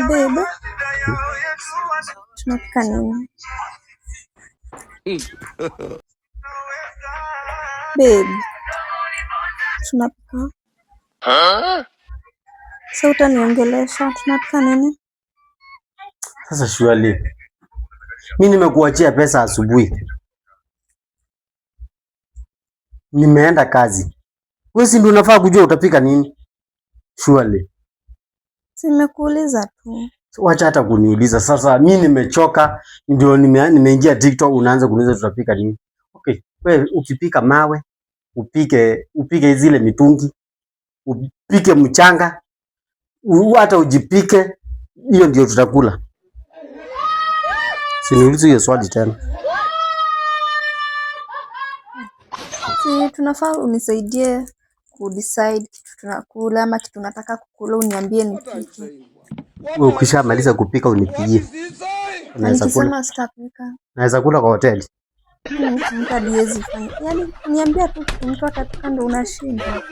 Babe, tunapika nini? Babe, tunapika. Sasa utaniongelesha, tunapika nini? Sasa Shwali, mimi nimekuachia pesa asubuhi, nimeenda kazi. Wewe si ndio unafaa kujua utapika nini? Shwali, Simekuuliza tu. wacha hata kuniuliza. Sasa mimi nimechoka, ndio nimeingia TikTok, unaanza kuniuliza tutapika nini? Okay, wewe ukipika mawe, upike zile mitungi, upike mchanga, hata ujipike, hiyo ndio tutakula. Siniulize hiyo swali tena. Si tunafaa unisaidie kudecide kitu tunakula ama kitu nataka kukula, uniambie nipike. Wewe ukishamaliza kupika unipigie. Nikisema sitapika, naweza kula kwa hoteli. Mtu hadiwezi fanya. Yaani niambia tu mtu atapika ndo unashinda.